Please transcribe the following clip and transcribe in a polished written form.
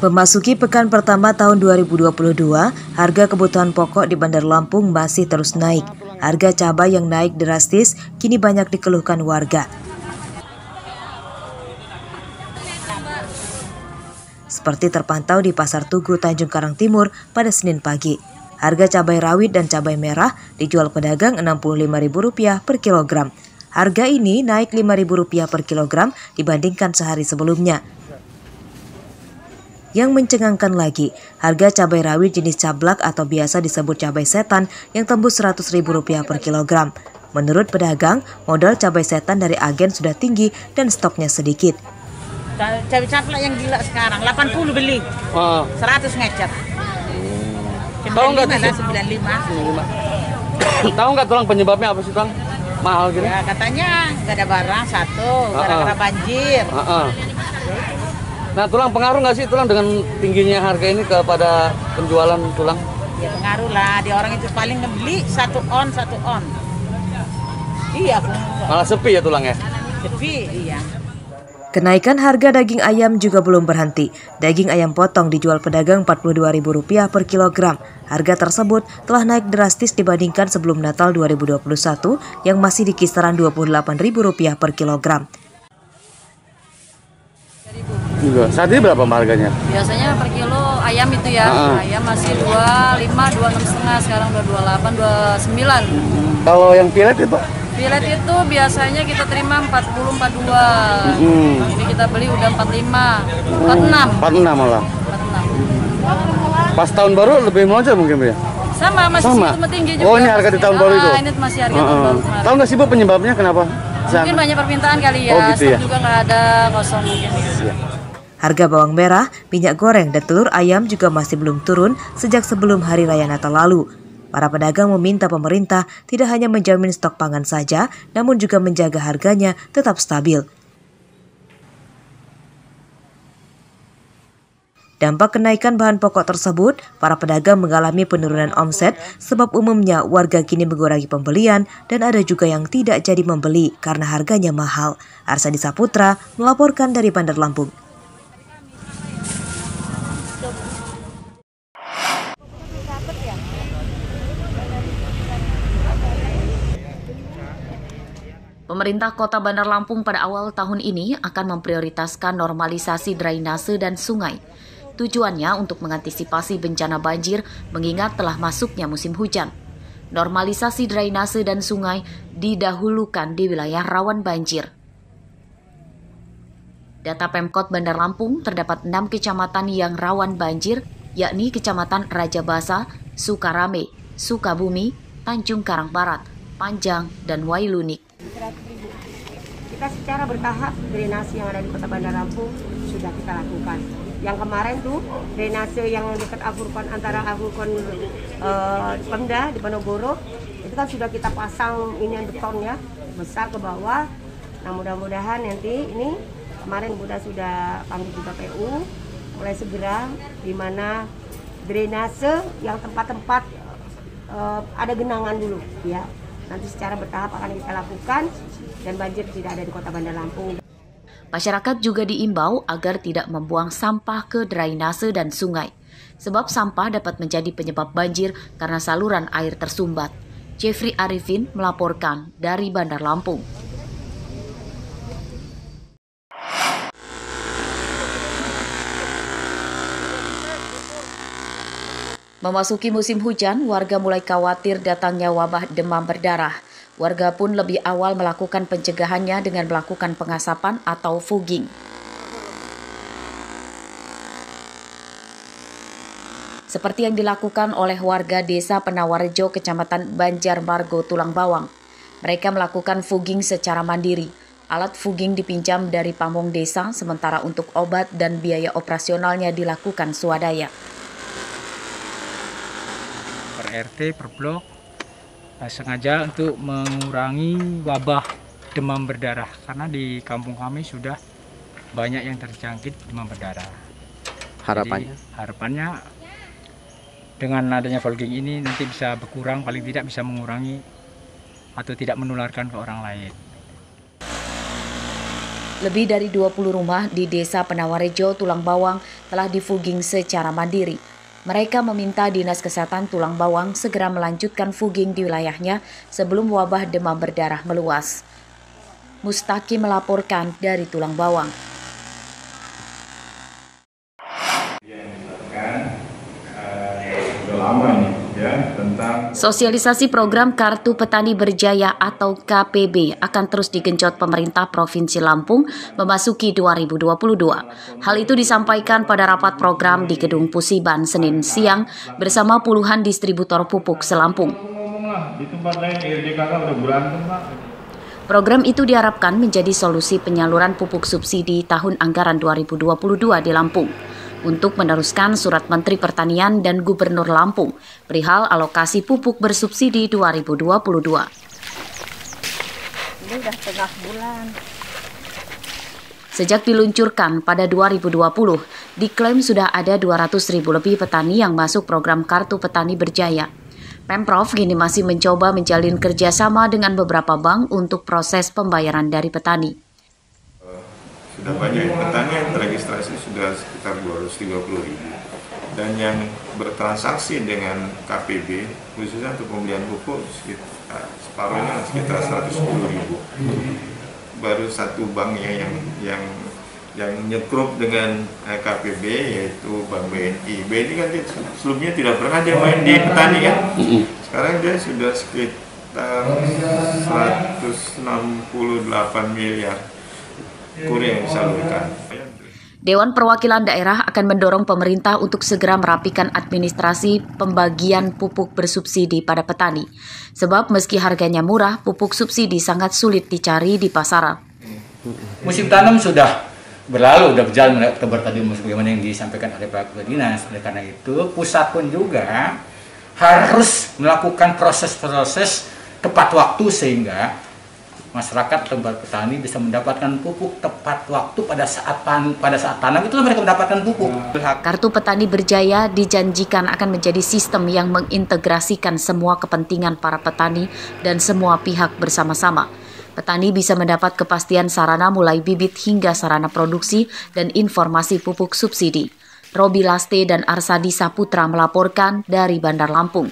Memasuki pekan pertama tahun 2022, harga kebutuhan pokok di Bandar Lampung masih terus naik. Harga cabai yang naik drastis kini banyak dikeluhkan warga. Seperti terpantau di Pasar Tugu Tanjung Karang Timur pada Senin pagi. Harga cabai rawit dan cabai merah dijual pedagang Rp65.000 per kilogram. Harga ini naik Rp5.000 per kilogram dibandingkan sehari sebelumnya. Yang mencengangkan lagi, harga cabai rawit jenis cablak atau biasa disebut cabai setan yang tembus Rp100.000 per kilogram. Menurut pedagang, modal cabai setan dari agen sudah tinggi dan stoknya sedikit. Cabai cablak yang gila sekarang, 80 beli, 100 ngecap. Tahu nggak 95. Tahu nggak tulang penyebabnya apa sih, Bang? Mahal gitu? Ya, katanya nggak ada barang satu, gara-gara banjir. Nah, tulang pengaruh nggak sih tulang dengan tingginya harga ini kepada penjualan tulang? Ya pengaruh lah, di orang itu paling ngebeli 1 on. Iya, malah sepi ya tulangnya? sepi, iya. Kenaikan harga daging ayam juga belum berhenti. Daging ayam potong dijual pedagang Rp42.000 per kilogram. Harga tersebut telah naik drastis dibandingkan sebelum Natal 2021 yang masih di kisaran Rp28.000 per kilogram. Juga. Saat ini berapa harganya? Biasanya per kilo ayam itu ya, ayam masih 25, 26,5, sekarang udah 28, 29. Kalau yang pilet itu? Pilet itu biasanya kita terima 40, 42. Jadi kita beli udah 45, 46. 46 malah. 46. Pas tahun baru lebih moncer mungkin ya? Sama, masih segitu tinggi juga. Oh, ini harga di tahun baru itu? Ini masih harga tahun baru kemarin. Tahu nggak sih Bu penyebabnya kenapa? Mungkin banyak permintaan kali ya, gitu stok ya? juga nggak ada, kosong mungkin. Ya. Harga bawang merah, minyak goreng, dan telur ayam juga masih belum turun sejak sebelum Hari Raya Natal lalu. Para pedagang meminta pemerintah tidak hanya menjamin stok pangan saja, namun juga menjaga harganya tetap stabil. Dampak kenaikan bahan pokok tersebut, para pedagang mengalami penurunan omset sebab umumnya warga kini mengurangi pembelian dan ada juga yang tidak jadi membeli karena harganya mahal. Arsadi Saputra melaporkan dari Bandar Lampung. Pemerintah Kota Bandar Lampung pada awal tahun ini akan memprioritaskan normalisasi drainase dan sungai. Tujuannya untuk mengantisipasi bencana banjir mengingat telah masuknya musim hujan. Normalisasi drainase dan sungai didahulukan di wilayah rawan banjir. Data Pemkot Bandar Lampung terdapat 6 kecamatan yang rawan banjir, yakni Kecamatan Raja Basa, Sukarame, Sukabumi, Tanjung Karang Barat, Panjang, dan Wailunik. Kita secara bertahap drainase yang ada di Kota Bandar Lampung sudah kita lakukan. Yang kemarin tuh drainase yang dekat Afurkon antara Afurkon Pemda di Ponorogo itu kan sudah kita pasang ini beton ya besar ke bawah. Nah mudah-mudahan nanti ini kemarin sudah panggil juga PU mulai segera di mana drainase yang tempat-tempat ada genangan dulu ya. Nanti secara bertahap akan kita lakukan dan banjir tidak ada di Kota Bandar Lampung. Masyarakat juga diimbau agar tidak membuang sampah ke drainase dan sungai, sebab sampah dapat menjadi penyebab banjir karena saluran air tersumbat. Jeffrey Arifin melaporkan dari Bandar Lampung. Memasuki musim hujan, warga mulai khawatir datangnya wabah demam berdarah. Warga pun lebih awal melakukan pencegahannya dengan melakukan pengasapan atau fogging. Seperti yang dilakukan oleh warga Desa Penawarjo, Kecamatan Banjarmargo, Tulang Bawang. Mereka melakukan fogging secara mandiri. Alat fogging dipinjam dari pamong desa, sementara untuk obat dan biaya operasionalnya dilakukan swadaya. Per RT, per blok, sengaja untuk mengurangi wabah demam berdarah karena di kampung kami sudah banyak yang terjangkit demam berdarah. Harapannya? Jadi, harapannya dengan adanya fogging ini nanti bisa berkurang, paling tidak bisa mengurangi atau tidak menularkan ke orang lain. Lebih dari 20 rumah di Desa Penawarejo, Tulang Bawang telah difogging secara mandiri. Mereka meminta Dinas Kesehatan Tulang Bawang segera melanjutkan fogging di wilayahnya sebelum wabah demam berdarah meluas. Mustaqim melaporkan dari Tulang Bawang. Sosialisasi program Kartu Petani Berjaya atau KPB akan terus digenjot pemerintah Provinsi Lampung memasuki 2022. Hal itu disampaikan pada rapat program di Gedung Pusiban Senin siang bersama puluhan distributor pupuk se-Lampung. Program itu diharapkan menjadi solusi penyaluran pupuk subsidi tahun anggaran 2022 di Lampung untuk meneruskan surat Menteri Pertanian dan Gubernur Lampung perihal alokasi pupuk bersubsidi 2022. Ini udah tengah bulan. Sejak diluncurkan pada 2020, diklaim sudah ada 200.000 lebih petani yang masuk program Kartu Petani Berjaya. Pemprov kini masih mencoba menjalin kerjasama dengan beberapa bank untuk proses pembayaran dari petani. Sudah banyak petani yang terregistrasi sudah sekitar 230.000 dan yang bertransaksi dengan KPB khususnya untuk pembelian pupuk separuhnya sekitar 110.000. Baru satu bank yang nyekrup dengan KPB yaitu Bank BNI. BNI kan sebelumnya tidak pernah dia main di petani kan. Sekarang dia sudah sekitar 168 miliar. Dewan Perwakilan Daerah akan mendorong pemerintah untuk segera merapikan administrasi pembagian pupuk bersubsidi pada petani. Sebab meski harganya murah, pupuk subsidi sangat sulit dicari di pasaran. Musim tanam sudah berlalu, sudah berjalan mulai Oktober tadi bagaimana yang disampaikan oleh Pak Kepala Dinas. Oleh karena itu, pusat pun juga harus melakukan proses-proses tepat waktu sehingga masyarakat atau petani bisa mendapatkan pupuk tepat waktu pada saat tanam itulah mereka mendapatkan pupuk. Kartu Petani Berjaya dijanjikan akan menjadi sistem yang mengintegrasikan semua kepentingan para petani dan semua pihak bersama-sama. Petani bisa mendapat kepastian sarana mulai bibit hingga sarana produksi dan informasi pupuk subsidi. Robi Laste dan Arsadi Saputra melaporkan dari Bandar Lampung.